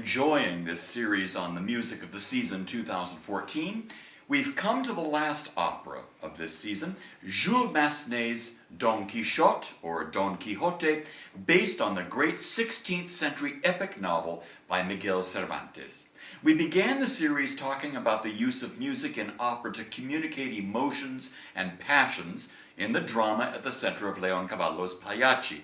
enjoying this series on the music of the season 2014, we've come to the last opera of this season, Jules Massenet's Don Quixote, or Don Quixote, based on the great 16th century epic novel by Miguel Cervantes. We began the series talking about the use of music in opera to communicate emotions and passions in the drama at the center of Leoncavallo's Pagliacci.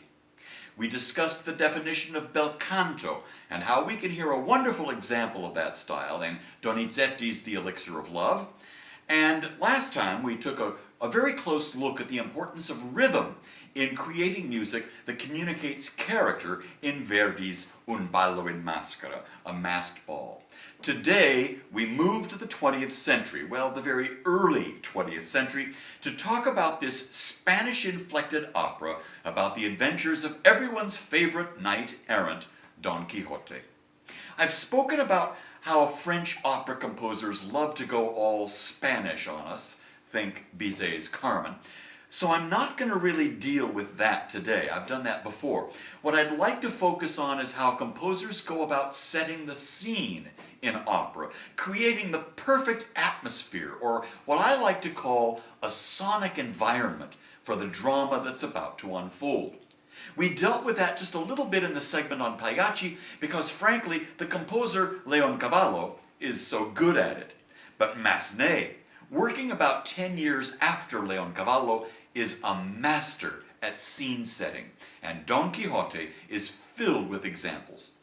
We discussed the definition of bel canto and how we can hear a wonderful example of that style in Donizetti's The Elixir of Love. And last time we took a very close look at the importance of rhythm in creating music that communicates character in Verdi's Un ballo in maschera, a masked ball. Today, we move to the 20th century, well, the very early 20th century, to talk about this Spanish-inflected opera about the adventures of everyone's favorite knight-errant, Don Quixote. I've spoken about how French opera composers love to go all Spanish on us, think Bizet's Carmen, so I'm not going to really deal with that today. I've done that before. What I'd like to focus on is how composers go about setting the scene in opera, creating the perfect atmosphere, or what I like to call a sonic environment for the drama that's about to unfold. We dealt with that just a little bit in the segment on Pagliacci because, frankly, the composer Leoncavallo is so good at it. But Massenet, working about 10 years after Leoncavallo, is a master at scene setting, and Don Quixote is filled with examples.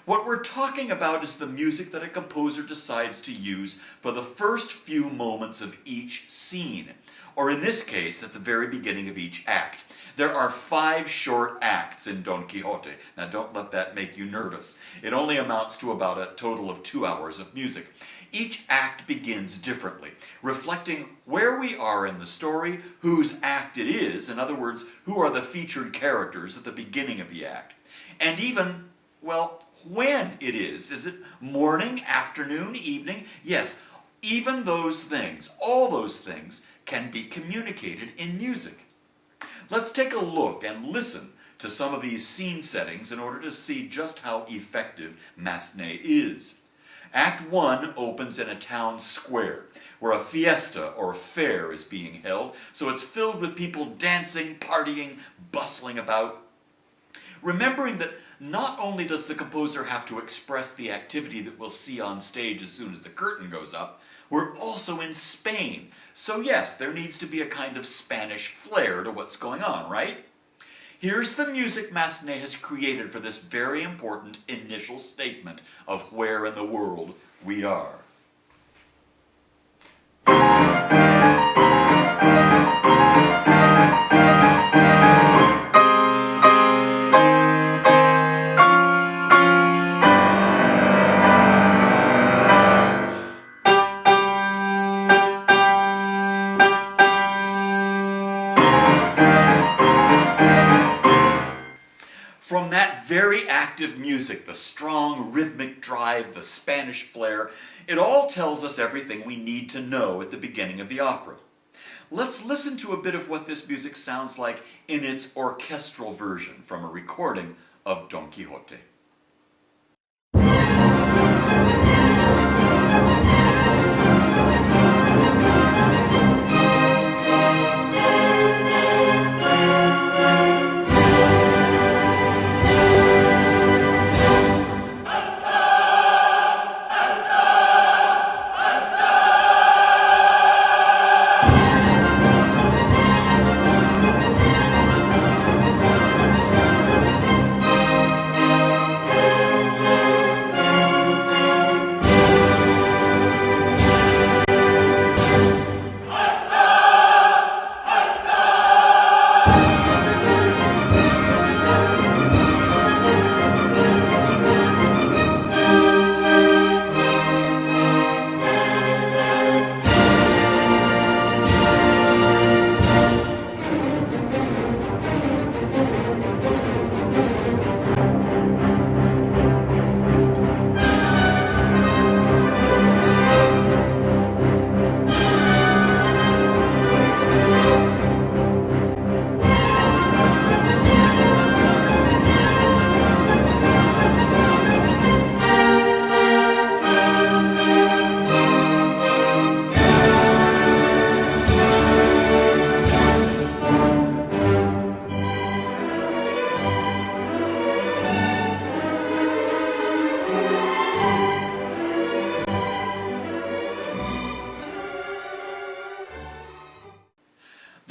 What we're talking about is the music that a composer decides to use for the first few moments of each scene, or in this case, at the very beginning of each act. There are 5 short acts in Don Quixote. Now don't let that make you nervous. It only amounts to about a total of 2 hours of music. Each act begins differently, reflecting where we are in the story, whose act it is, in other words, who are the featured characters at the beginning of the act, and even, well, when it is. Is it morning, afternoon, evening? Yes, even those things, all those things, can be communicated in music. Let's take a look and listen to some of these scene settings in order to see just how effective Massenet is. Act 1 opens in a town square, where a fiesta or fair is being held, so it's filled with people dancing, partying, bustling about. Remembering that not only does the composer have to express the activity that we'll see on stage as soon as the curtain goes up, we're also in Spain. So yes, there needs to be a kind of Spanish flair to what's going on, right? Here's the music Massenet has created for this very important initial statement of where in the world we are. From that very active music, the strong rhythmic drive, the Spanish flair, it all tells us everything we need to know at the beginning of the opera. Let's listen to a bit of what this music sounds like in its orchestral version from a recording of Don Quixote.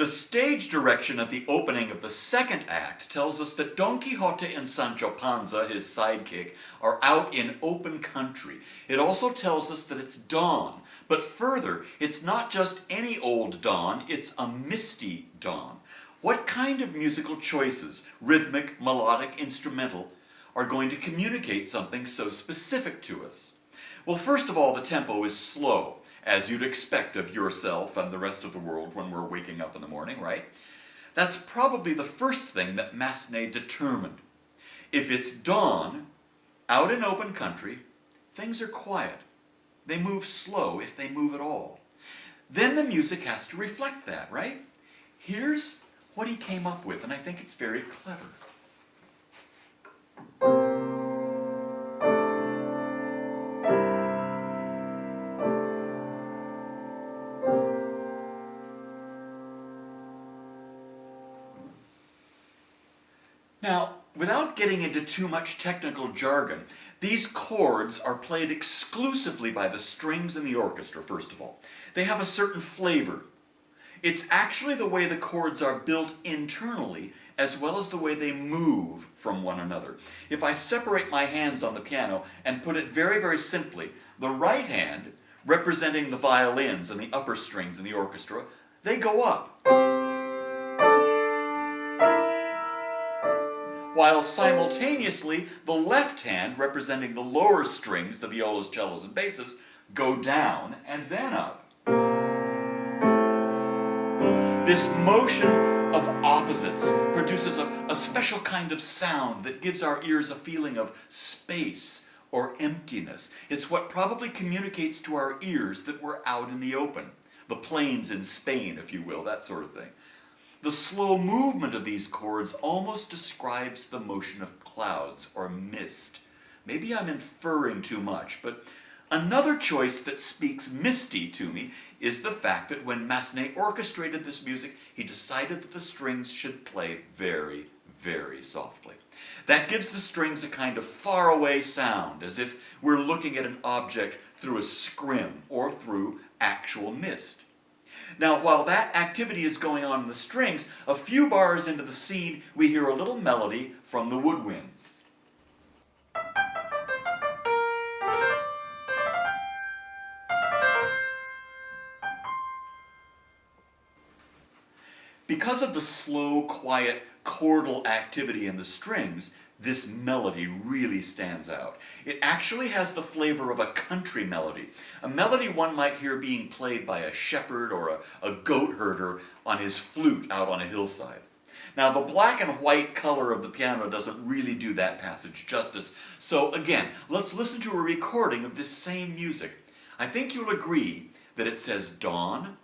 stage direction at the opening of the second act tells us that Don Quixote and Sancho Panza, his sidekick, are out in open country. It also tells us that it's dawn, but further, it's not just any old dawn, it's a misty dawn. What kind of musical choices, rhythmic, melodic, instrumental, are going to communicate something so specific to us? Well, first of all, the tempo is slow, as you'd expect of yourself and the rest of the world when we're waking up in the morning, right? That's probably the first thing that Massenet determined. If it's dawn, out in open country, things are quiet. They move slow, if they move at all. Then the music has to reflect that, right? Here's what he came up with, and I think it's very clever. Now, without getting into too much technical jargon, these chords are played exclusively by the strings in the orchestra, first of all. They have a certain flavor. It's actually the way the chords are built internally, as well as the way they move from one another. If I separate my hands on the piano and put it very, very simply, the right hand, representing the violins and the upper strings in the orchestra, they go up. While simultaneously, the left hand, representing the lower strings, the violas, cellos, and basses, go down and then up. This motion of opposites produces a special kind of sound that gives our ears a feeling of space or emptiness. It's what probably communicates to our ears that we're out in the open. The plains in Spain, if you will, that sort of thing. The slow movement of these chords almost describes the motion of clouds or mist. Maybe I'm inferring too much, but another choice that speaks misty to me is the fact that when Massenet orchestrated this music, he decided that the strings should play very, very softly. That gives the strings a kind of faraway sound, as if we're looking at an object through a scrim or through actual mist. Now, while that activity is going on in the strings, a few bars into the scene, we hear a little melody from the woodwinds. Because of the slow, quiet, chordal activity in the strings, this melody really stands out. It actually has the flavor of a country melody, a melody one might hear being played by a shepherd or a goat herder on his flute out on a hillside. Now, the black and white color of the piano doesn't really do that passage justice, so again, let's listen to a recording of this same music. I think you'll agree that it says dawn,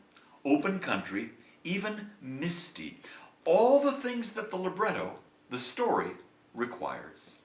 open country, even misty, all the things that the libretto, the story, requires.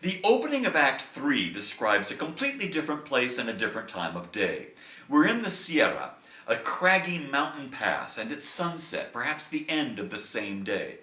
The opening of Act 3 describes a completely different place and a different time of day. We're in the Sierra, a craggy mountain pass and its sunset, perhaps the end of the same day.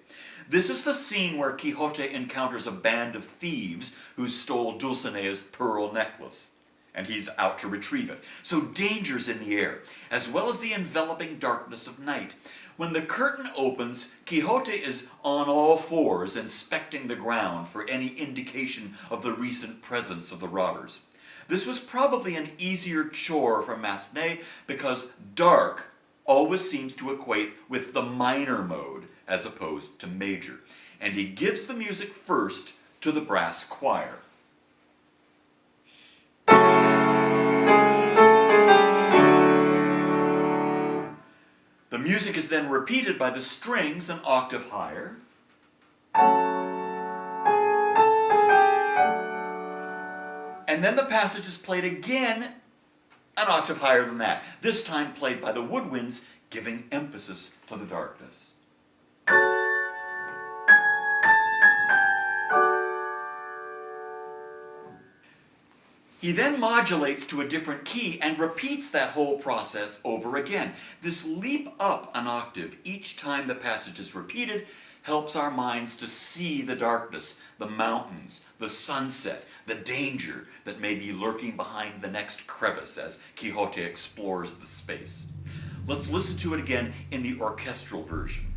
This is the scene where Quixote encounters a band of thieves who stole Dulcinea's pearl necklace, and he's out to retrieve it. So danger's in the air, as well as the enveloping darkness of night. When the curtain opens, Quixote is on all fours, inspecting the ground for any indication of the recent presence of the robbers. This was probably an easier chore for Massenet because dark always seems to equate with the minor mode as opposed to major. And he gives the music first to the brass choir. The music is then repeated by the strings an octave higher. And then the passage is played again an octave higher than that, this time played by the woodwinds, giving emphasis to the darkness. He then modulates to a different key and repeats that whole process over again. This leap up an octave each time the passage is repeated helps our minds to see the darkness, the mountains, the sunset, the danger that may be lurking behind the next crevice as Quixote explores the space. Let's listen to it again in the orchestral version.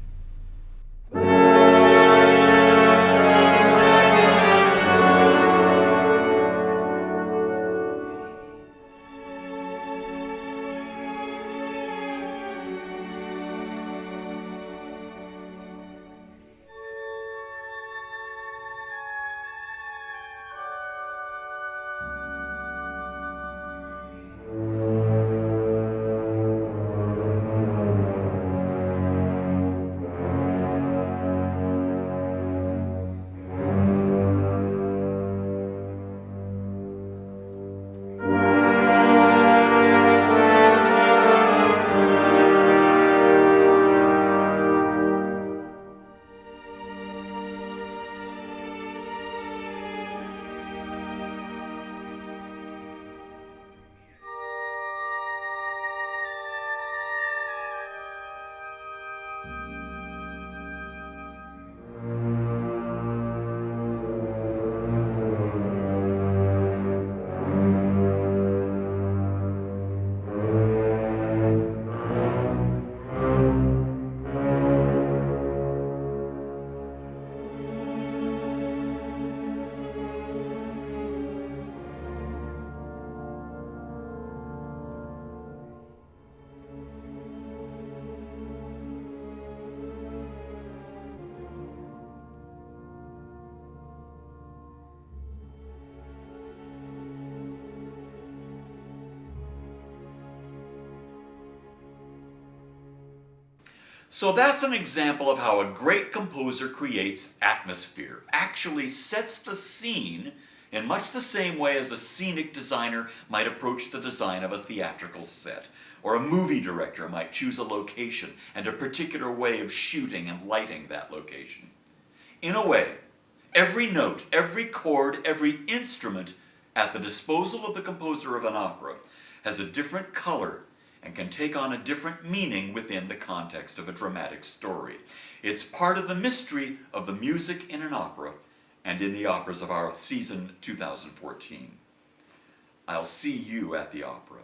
So that's an example of how a great composer creates atmosphere, actually sets the scene in much the same way as a scenic designer might approach the design of a theatrical set, or a movie director might choose a location and a particular way of shooting and lighting that location. In a way, every note, every chord, every instrument at the disposal of the composer of an opera has a different color and can take on a different meaning within the context of a dramatic story. It's part of the mystery of the music in an opera and in the operas of our season 2014. I'll see you at the opera.